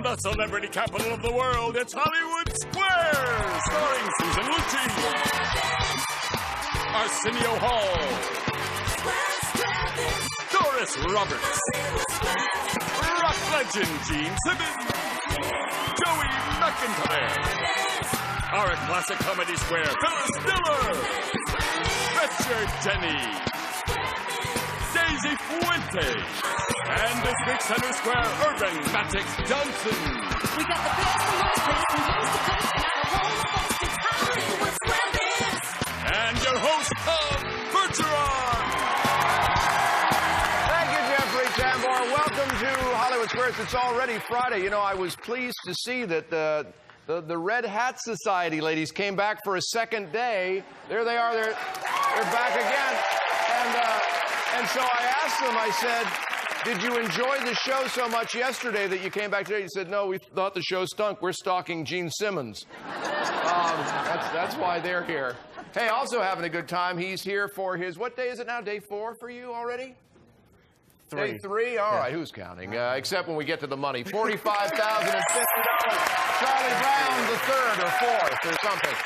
the celebrity capital of the world, it's Hollywood Squares, starring Susan Lucci, Arsenio Hall, Doris Roberts, rock legend Gene Simmons, Joey McIntyre, our classic comedy square, Phyllis, Diller, Jeni, Daisy Fuentes, and this week's Center Square Urban Magic Johnson. We got the best and most place from coast to coast, and our whole host is Hollywood Squares. And your host, Bergeron. Thank you, Jeffrey Tambor. Welcome to Hollywood Squares. It's already Friday. You know, I was pleased to see that the Red Hat Society ladies came back for a second day. There they are. They're back again. And so I asked them, I said, did you enjoy the show so much yesterday that you came back today? He said, no, we thought the show stunk. We're stalking Gene Simmons. That's why they're here. Hey, also having a good time. He's here for his, what day is it now? Day 4 for you already? 3. Day 3? All right, who's counting? Except when we get to the money. $45,050. Charlie Brown, the 3rd or 4th or something.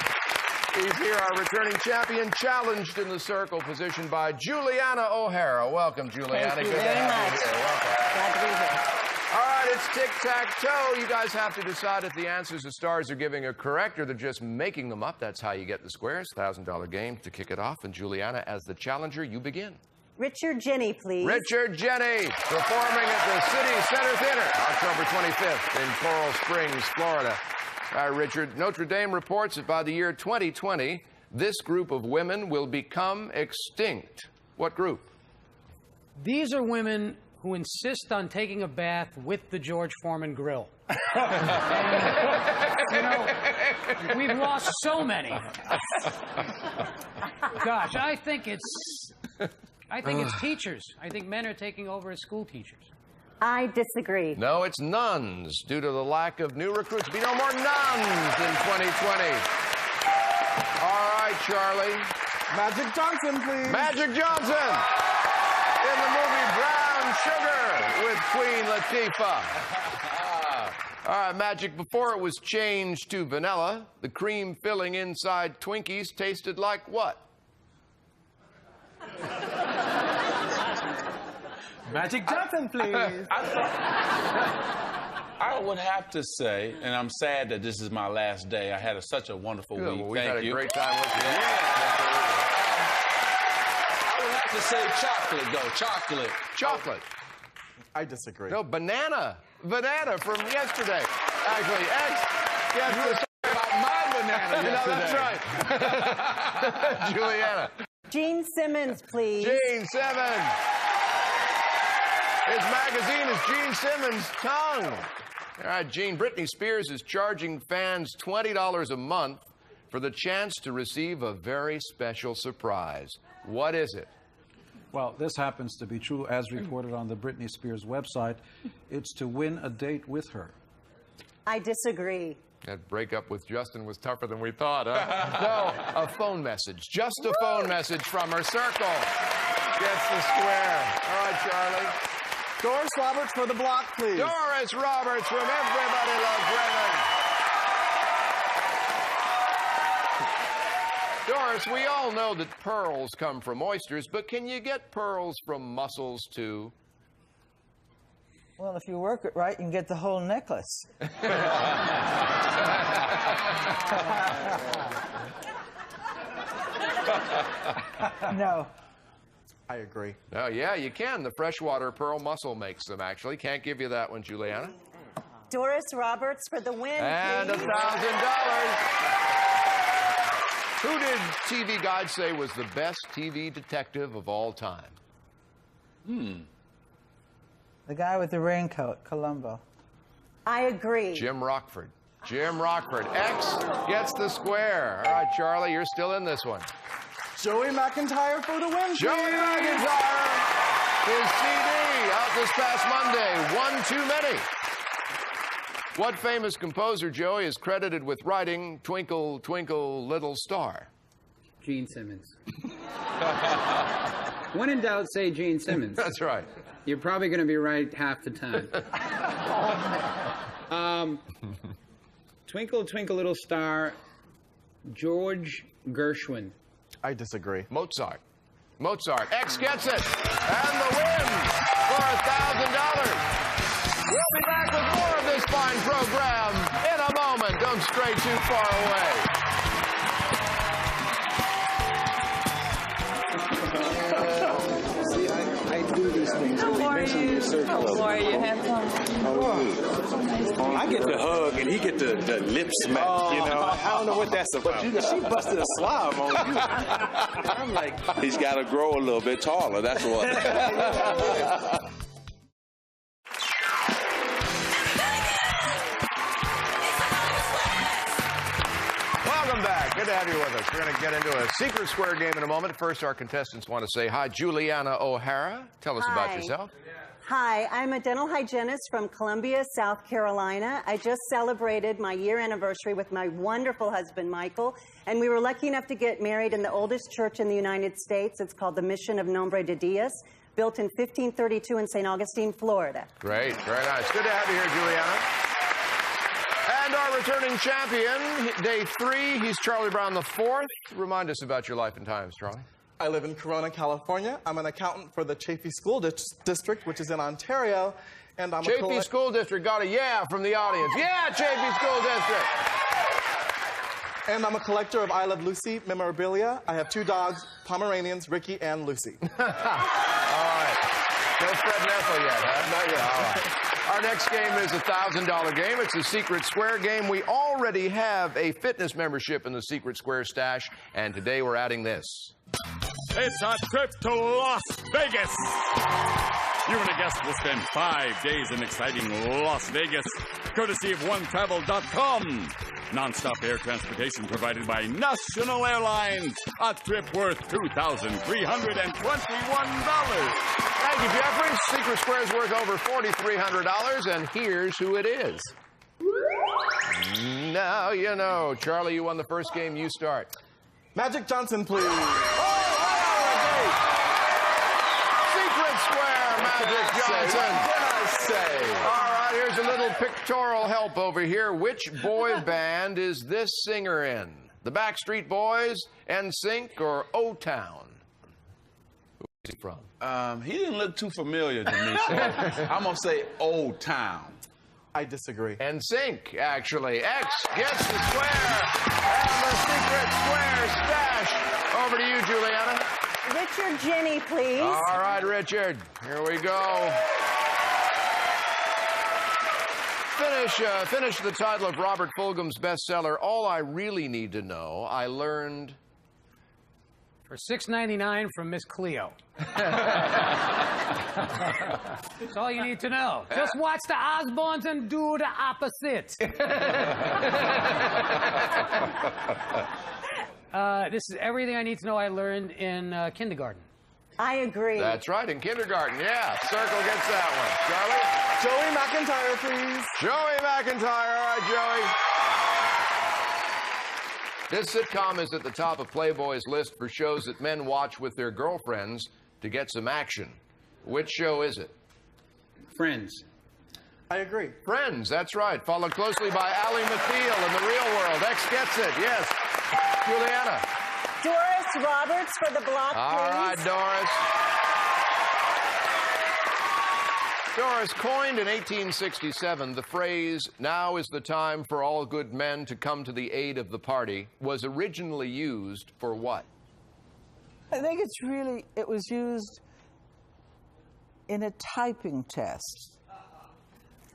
He's here, our returning champion, challenged in the circle, positioned by Julianna O'Hara. Welcome, Julianna. Thank you Good to very have much. you here. Welcome. Glad to be here. All right, it's tic-tac-toe. You guys have to decide if the answers the stars are giving are correct or they're just making them up. That's how you get the squares. $1,000 game to kick it off. And Julianna, as the challenger, you begin. Richard Jeni, please. Richard Jeni, performing at the City Center Theater, October 25th in Coral Springs, Florida. All right, Richard, Notre Dame reports that by the year 2020, this group of women will become extinct. What group? These are women who insist on taking a bath with the George Foreman grill. And, you know, we've lost so many. Gosh, I think it's teachers. I think men are taking over as school teachers. I disagree. No, it's nuns. Due to the lack of new recruits, be no more nuns in 2020. All right, Charlie. Magic Johnson, please. Magic Johnson in the movie Brown Sugar with Queen Latifah. All right, Magic, before it was changed to vanilla, the cream filling inside Twinkies tasted like what? Magic Johnson, please. I would have to say, and I'm sad that this is my last day. I had such a wonderful week. Well, we've Thank had you. a great time with you. I would have to say chocolate, though. Chocolate. Chocolate. I disagree. No, banana. Banana from yesterday. Actually, yes, About my banana no, yesterday. that's right. Julianna. Gene Simmons, please. Gene Simmons. His magazine is Gene Simmons' tongue. All right, Gene, Britney Spears is charging fans $20 a month for the chance to receive a very special surprise. What is it? Well, this happens to be true, as reported on the Britney Spears website. It's to win a date with her. I disagree. That breakup with Justin was tougher than we thought, huh? No, a phone message. Just a phone message from her circle. Gets the square. All right, Charlie. Doris Roberts for the block, please. Doris Roberts from Everybody Loves Raymond. Doris, we all know that pearls come from oysters, but can you get pearls from mussels, too? Well, if you work it right, you can get the whole necklace. No. I agree. Oh, yeah, you can. The freshwater pearl mussel makes them, actually. Can't give you that one, Julianna. Doris Roberts for the win, And please. $1,000. Who did TV Guide say was the best TV detective of all time? The guy with the raincoat, Columbo. I agree. Jim Rockford. Jim Rockford. X gets the square. All right, Charlie, you're still in this one. Joey McIntyre for the win, Joey McIntyre. His CD out this past Monday. One too many. What famous composer, Joey, is credited with writing Twinkle, Twinkle, Little Star? Gene Simmons. When in doubt, say Gene Simmons. That's right. You're probably going to be right half the time. Twinkle, Twinkle, Little Star, George Gershwin. I disagree. Mozart. Mozart. X gets it. And the win for $1,000. We'll be back with more of this fine program in a moment. Don't stray too far away. See, I do these things. How are you? How are you, handsome? I get the hug and he get the lip smack, you know. I don't know what that's about. But she busted a slob on you. I'm like... He's got to grow a little bit taller, that's what. Welcome back. Good to have you with us. We're going to get into a secret square game in a moment. First, our contestants want to say hi. Julianna O'Hara, tell us about yourself. Hi, I'm a dental hygienist from Columbia, South Carolina. I just celebrated my year anniversary with my wonderful husband, Michael, and we were lucky enough to get married in the oldest church in the United States. It's called the Mission of Nombre de Dios, built in 1532 in St. Augustine, Florida. Great, very nice. Good to have you here, Julianna. And our returning champion, day 3, he's Charlie Brown IV. Remind us about your life and times, Charlie. I live in Corona, California. I'm an accountant for the Chaffee School District, which is in Ontario. And I'm Chaffee School District got a yeah from the audience. Yeah, Chaffee School District. And I'm a collector of I Love Lucy memorabilia. I have 2 dogs, Pomeranians, Ricky and Lucy. All right. No Fred Neffel yet, huh? Not yet. All right. Our next game is a $1,000 game. It's a Secret Square game. We already have a fitness membership in the Secret Square stash, and today we're adding this. It's a trip to Las Vegas. You and a guest will spend 5 days in exciting Las Vegas, courtesy of OneTravel.com. Non-stop air transportation provided by National Airlines. A trip worth $2,321. Thank you, Jeffrey. Secret Square is worth over $4,300, and here's who it is. Now you know. Charlie, you won the first game. You start. Magic Johnson, please. Secret Square, Magic Johnson. What did I say? All right, here's a little pictorial help over here. Which boy band is this singer in? The Backstreet Boys, NSYNC, or O-Town? Who's he from? He didn't look too familiar to me, so I'm going to say Old Town. I disagree. NSYNC, actually. X gets the square. And the Secret Square stash. Over to you, Julianna. Richard Jeni, please. All right, Richard. Here we go. Finish the title of Robert Fulghum's bestseller, All I Really Need to Know. I learned... For $6.99 from Miss Cleo. That's all you need to know. Just watch the Osbournes and do the opposite. This is everything I need to know I learned in kindergarten. I agree. That's right, in kindergarten. Yeah, Circle gets that one. Joey McIntyre, please. Joey McIntyre. All right, Joey. This sitcom is at the top of Playboy's list for shows that men watch with their girlfriends to get some action. Which show is it? Friends. I agree. Friends, that's right. Followed closely by Ally McBeal in The Real World. X gets it, yes. Julianna. Doris Roberts for the block, please. All right, Doris. Doris, coined in 1867, the phrase, "Now is the time for all good men to come to the aid of the party," was originally used for what? I think it was used in a typing test.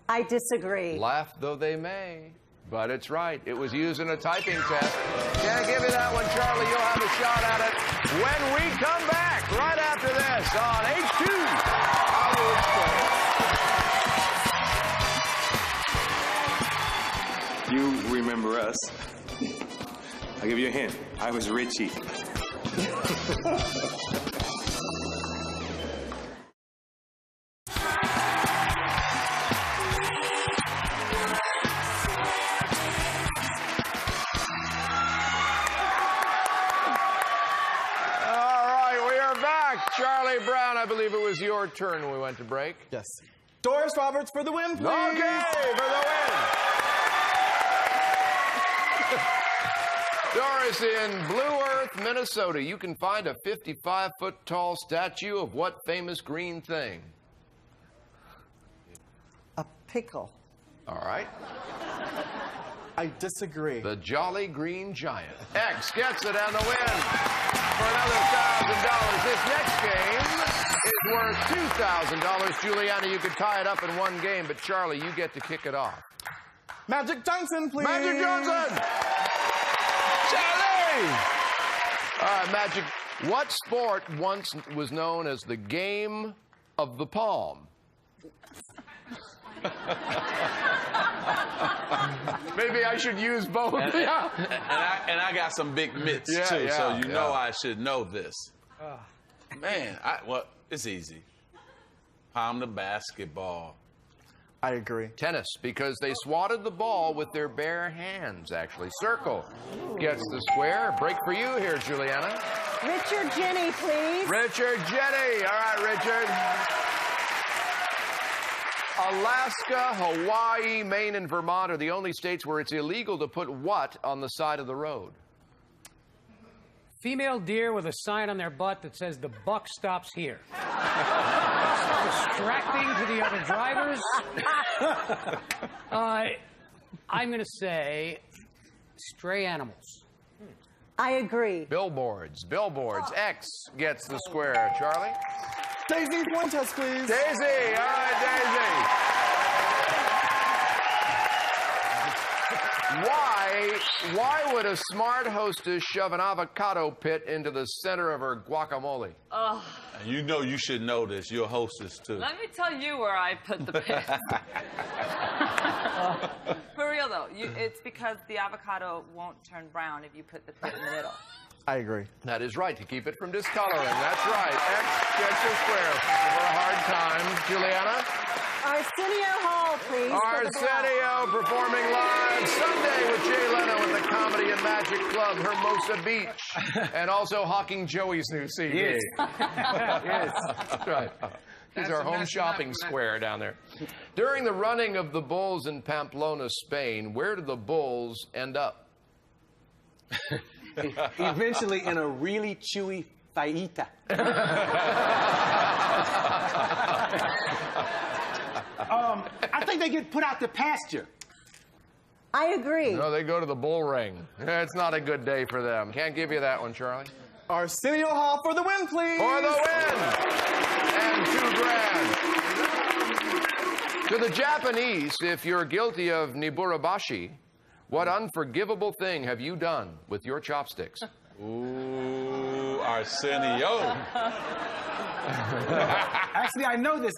I disagree. Laugh though they may, but it's right. It was used in a typing test. Can't give you that one, Charlie. You'll have a shot at it when we come back right after this on H2 Hollywood Squares. You remember us. I'll give you a hint. I was Richie. Charlie Brown, I believe it was your turn when we went to break. Yes. Doris Roberts for the win, please. Okay, for the win. Doris, in Blue Earth, Minnesota, you can find a 55-foot-tall statue of what famous green thing? A pickle. All right. I disagree. The Jolly Green Giant. X gets it and the win for another $1,000. This next game is worth $2,000. Julianna, you could tie it up in one game, but Charlie, you get to kick it off. Magic Johnson, please. Magic Johnson! Charlie! All right, Magic. What sport once was known as the game of the palm? Maybe I should use both. And I got some big mitts, too, so you know I should know this. Man, well, it's easy. Palm the basketball. I agree. Tennis, because they swatted the ball with their bare hands, actually. Circle gets the square. Break for you here, Julianna. Richard Jeni, please. Richard Jeni. All right, Richard. Alaska, Hawaii, Maine, and Vermont are the only states where it's illegal to put what on the side of the road? Female deer with a sign on their butt that says the buck stops here. Distracting to the other drivers. I'm going to say stray animals. I agree. Billboards. X gets the square. Charlie? Daisy Fuentes, please. Daisy. All right, Daisy. Why would a smart hostess shove an avocado pit into the center of her guacamole? You know you should know this. You're a hostess, too. Let me tell you where I put the pit. For real, though. It's because the avocado won't turn brown if you put the pit in the middle. I agree. That is right, to keep it from discoloring. That's right. X gets a square for a hard time. Julianna? Arsenio Hall, please. Arsenio performing live Sunday with Jay Leno at the Comedy and Magic Club, Hermosa Beach, and also hawking Joey's new CD. Yes. Yes. That's right. He's our home shopping square down there. During the running of the bulls in Pamplona, Spain, where did the bulls end up? Eventually in a really chewy fajita. I think they get put out to pasture. I agree. No, they go to the bull ring. It's not a good day for them. Can't give you that one, Charlie. Arsenio Hall for the win, please. For the win! And $2,000. To the Japanese, if you're guilty of niburabashi, what unforgivable thing have you done with your chopsticks? Ooh, Arsenio. Actually, I know this.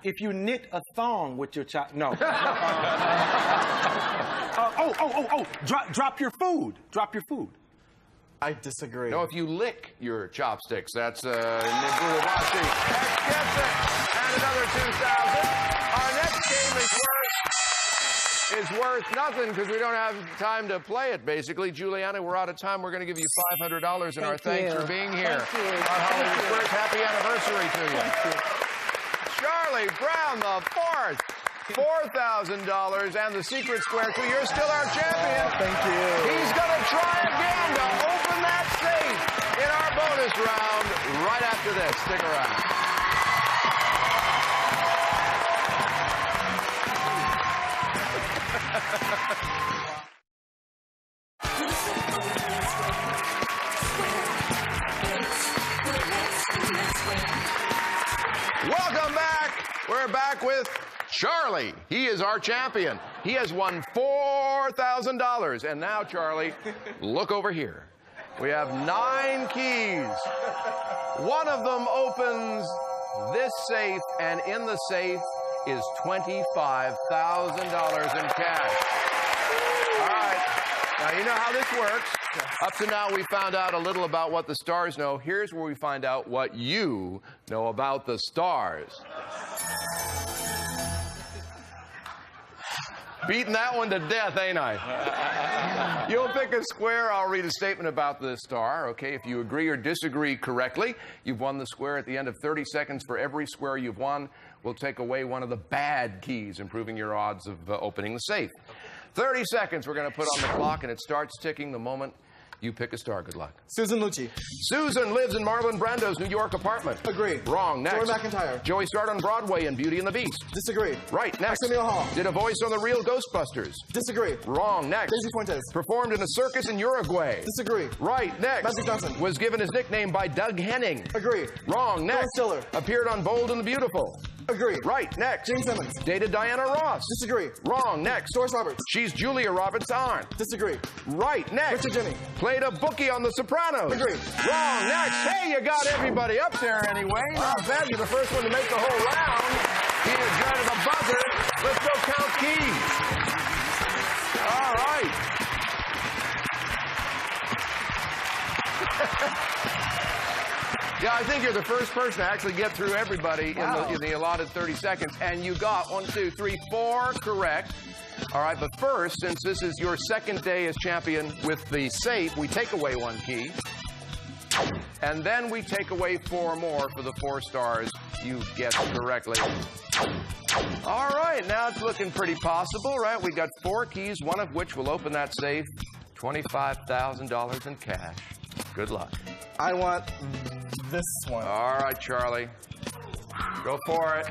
If you knit a thong with your no. Drop your food. Drop your food. I disagree. No, if you lick your chopsticks, that's niburabashi. X gets it. And another $2,000. Our next game is worth nothing because we don't have time to play it, basically. Julianna, we're out of time. We're going to give you $500 and our thanks for being here. Thank you. Our Hollywood Squares happy anniversary to you. Thank you. Charlie Brown, the fourth. $4,000 and the secret square, too. You're still our champion. Thank you. He's going to try again to open that safe in our bonus round right after this. Stick around. Welcome back. We're back with Charlie. He is our champion. He has won $4,000. And now, Charlie, look over here. We have 9 keys. One of them opens this safe, and in the safe is $25,000 in cash. All right. Now, you know how this works. Up to now, we found out a little about what the stars know. Here's where we find out what you know about the stars. Beating that one to death, ain't I? You'll pick a square. I'll read a statement about the star. Okay, if you agree or disagree correctly, you've won the square. At the end of 30 seconds for every square you've won, we'll take away one of the bad keys, improving your odds of opening the safe. 30 seconds we're going to put on the clock, and it starts ticking the moment you pick a star. Good luck. Susan Lucci. Susan lives in Marlon Brando's New York apartment. Agree. Wrong. Next. Joey McIntyre. Joey starred on Broadway in Beauty and the Beast. Disagree. Right. Next. Arsenio Hall. Did a voice on the real Ghostbusters. Disagree. Wrong. Next. Daisy Fuentes. Performed in a circus in Uruguay. Disagree. Right. Next. Magic Johnson. Was given his nickname by Doug Henning. Agree. Wrong. Next. Diller. Appeared on Bold and the Beautiful. Agree. Right. Next. James Simmons. Dated Diana Ross. Disagree. Wrong. Next. Doris Roberts. She's Julia Roberts' aunt. Disagree. Right. Next. Richard Jeni. Played a bookie on The Sopranos. Agree. Wrong. Next. Hey, you got everybody up there anyway. Not bad. You're the first one to make the whole round. He adjusted the buzzer. Let's go count keys. All right. Yeah, I think you're the first person to actually get through everybody in the allotted 30 seconds. And you got 1, 2, 3, 4 correct. All right, but first, since this is your second day as champion with the safe, we take away 1 key. And then we take away 4 more for the 4 stars you guessed correctly. All right, now it's looking pretty possible, right? We got 4 keys, one of which will open that safe. $25,000 in cash. Good luck. I want this one. All right, Charlie. Go for it.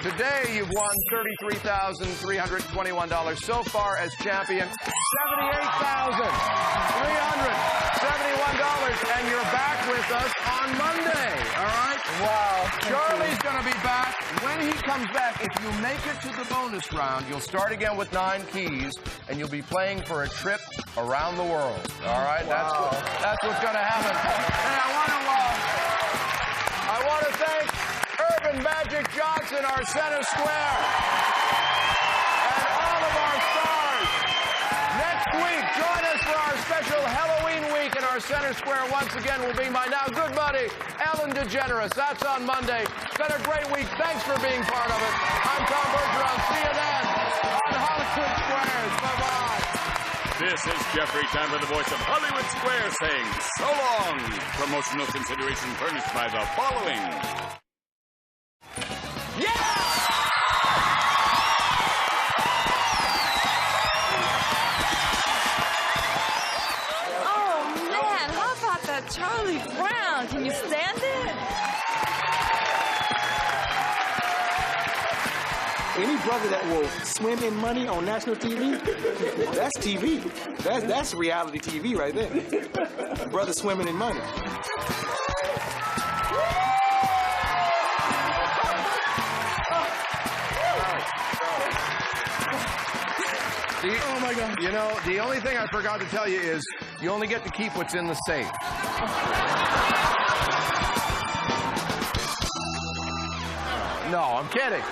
Today you've won $33,321. So far as champion, $78,371. And you're back with us on Monday, all right? Wow. Charlie's going to be back. When he comes back, if you make it to the bonus round, you'll start again with 9 keys, and you'll be playing for a trip around the world, all right? Wow. That's what's going to happen. And I want to thank Urban Magic Johnson, our center square, and all of our stars. Next week, join us for our special Halloween week, and our center square once again will be my now good buddy, Ellen DeGeneres. That's on Monday. It's been a great week. Thanks for being part of it. I'm Tom Bergeron. See you then on Hollywood Squares. Bye-bye. This is Jeffrey Tambor, the voice of Hollywood Square, saying so long. Promotional consideration furnished by the following. Oh, man, how about that Charlie Brown? Can you stand it? Any brother that will swim in money on national TV, that's TV. That's reality TV right there. Brother swimming in money. Oh my God. You know, the only thing I forgot to tell you is you only get to keep what's in the safe. No, I'm kidding.